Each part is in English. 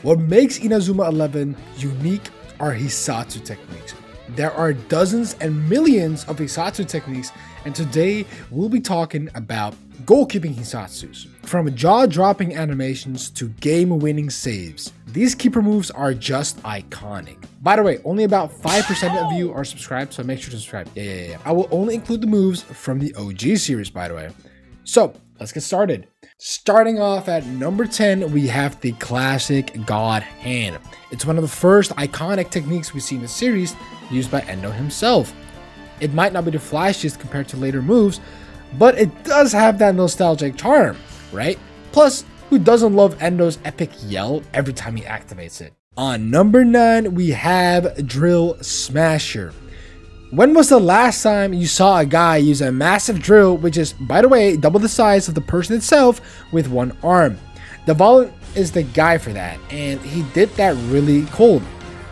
What makes Inazuma11 unique are Hissatsu techniques. There are dozens and millions of Hissatsu techniques, and today we'll be talking about goalkeeping Hissatsus. From jaw-dropping animations to game-winning saves, these keeper moves are just iconic. By the way, only about 5% of you are subscribed, so make sure to subscribe. Yeah. I will only include the moves from the OG series, by the way. So, let's get started. Starting off at number 10, we have the classic God Hand. It's one of the first iconic techniques we see in the series, used by Endo himself. It might not be the flashiest compared to later moves, but it does have that nostalgic charm, right? Plus, who doesn't love Endo's epic yell every time he activates it? On number 9, we have Drill Smasher. When was the last time you saw a guy use a massive drill, which is, by the way, double the size of the person itself, with one arm? Devalin is the guy for that, and he did that really cool.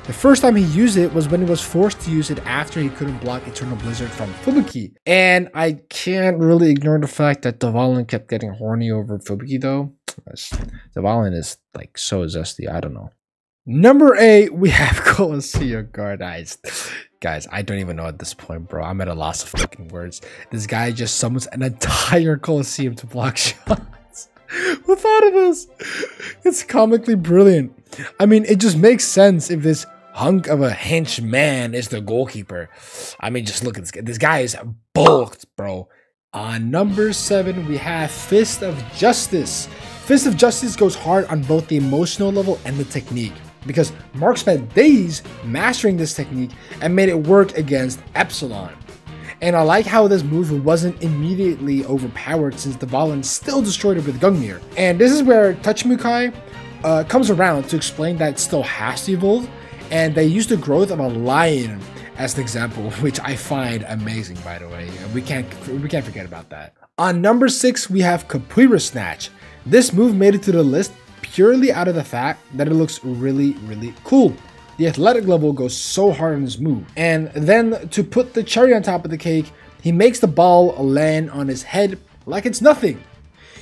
The first time he used it was when he was forced to use it after he couldn't block Eternal Blizzard from Fubuki. And I can't really ignore the fact that Devalin kept getting horny over Fubuki though. Devalin is like so zesty, I don't know. Number 8, we have Colosseum Guard. Guys, I don't even know at this point, bro. I'm at a loss of fucking words. This guy just summons an entire Colosseum to block shots. Who thought of this? It's comically brilliant. I mean, it just makes sense if this hunk of a henchman is the goalkeeper. I mean, just look at this guy. This guy is bulked, bro. On number 7, we have Fist of Justice. Fist of Justice goes hard on both the emotional level and the technique, because Mark spent days mastering this technique and made it work against Epsilon. And I like how this move wasn't immediately overpowered, since Devalin still destroyed it with Gungnir. And this is where Tachimukai comes around to explain that it still has to evolve, and they use the growth of a lion as an example, which I find amazing, by the way. We can't forget about that. On number 6, we have Capoeira Snatch. This move made it to the list purely out of the fact that it looks really cool. The athletic level goes so hard on this move. And then to put the cherry on top of the cake, he makes the ball land on his head like it's nothing.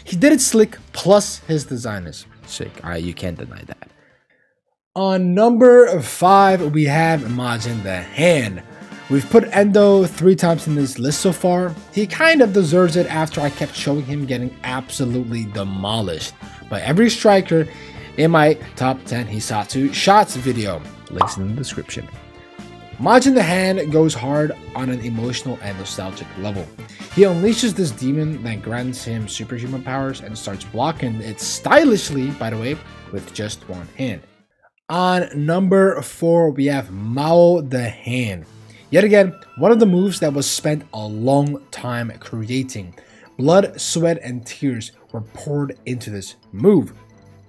He did it slick, plus his design is sick. You can't deny that. On number 5, we have Majin the Hand. We've put Endo 3 times in this list so far. He kind of deserves it after I kept showing him getting absolutely demolished by every striker in my top 10 Hissatsu shots video. Links in the description. Majin the Hand goes hard on an emotional and nostalgic level. He unleashes this demon that grants him superhuman powers and starts blocking it stylishly, by the way, with just one hand. On number 4, we have Mao the Hand. Yet again, one of the moves that was spent a long time creating. Blood, sweat, and tears were poured into this move.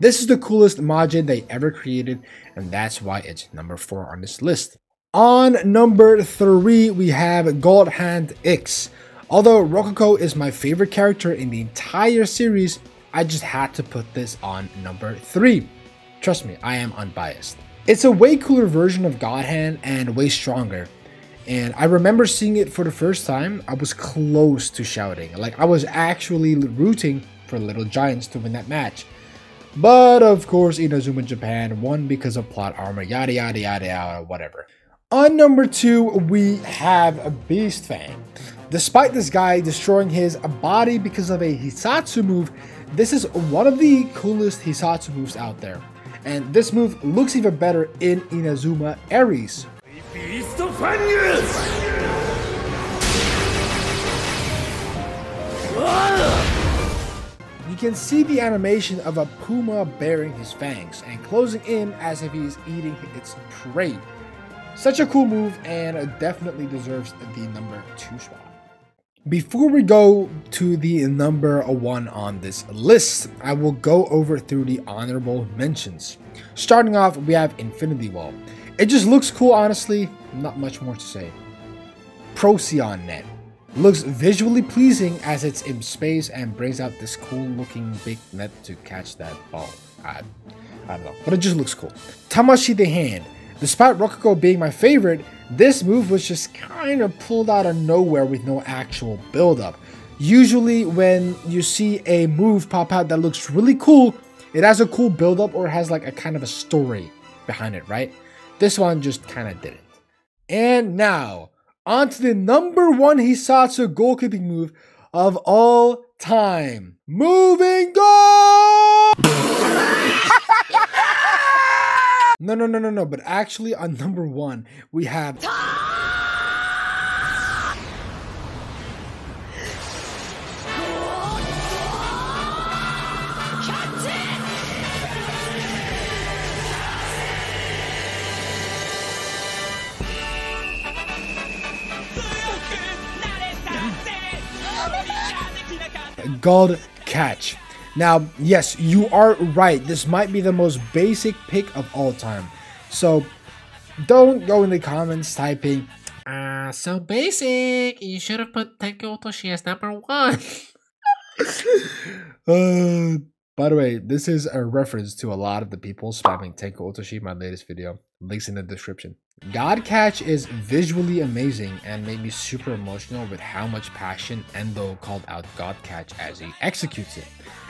This is the coolest Majin they ever created, and that's why it's number 4 on this list. On number 3, we have Gold Hand X. Although Rococo is my favorite character in the entire series, I just had to put this on number 3. Trust me, I am unbiased. It's a way cooler version of God Hand and way stronger. And I remember seeing it for the first time, I was close to shouting. Like, I was actually rooting for Little Giants to win that match. But of course, Inazuma Japan won because of plot armor, yada yada yada, whatever. On number 2, we have Beast Fang. Despite this guy destroying his body because of a Hissatsu move, this is one of the coolest Hissatsu moves out there. And this move looks even better in Inazuma Aries. You can see the animation of a puma bearing his fangs and closing in as if he's eating its prey. Such a cool move, and definitely deserves the number 2 spot. Before we go to the number 1 on this list, I will go over through the honorable mentions. Starting off, we have Infinity Wall. It just looks cool, honestly, not much more to say. Procyon Net. Looks visually pleasing as it's in space and brings out this cool looking big net to catch that ball. I don't know, but it just looks cool. Tamashi the Hand. Despite Rococo being my favorite, this move was just kind of pulled out of nowhere with no actual build up. Usually when you see a move pop out that looks really cool, it has a cool build-up or it has like a kind of a story behind it, right? This one just kind of didn't. And now, on to the number 1 Hissatsu goalkeeping move of all time. Moving goal! No. But actually, on number 1, we have... Gold catch. Now, yes, you are right. This might be the most basic pick of all time. So, don't go in the comments typing, so basic. You should have put Tenko Otoshi as number 1. By the way, this is a reference to a lot of the people spamming Tenko Otoshi in my latest video. Links in the description. God Catch is visually amazing and made me super emotional with how much passion Endo called out God Catch as he executes it.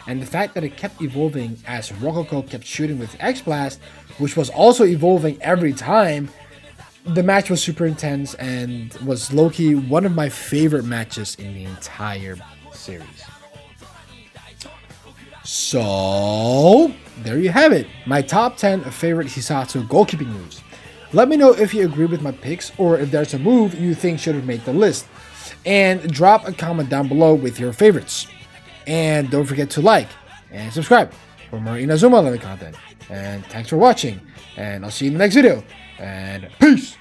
And the fact that it kept evolving as Rococo kept shooting with X-Blast, which was also evolving every time. The match was super intense and was low-key one of my favorite matches in the entire series. So, there you have it. My top 10 favorite Hissatsu goalkeeping moves. Let me know if you agree with my picks or if there's a move you think should have made the list. And drop a comment down below with your favorites. And don't forget to like and subscribe for more Inazuma content. And thanks for watching. And I'll see you in the next video. And peace!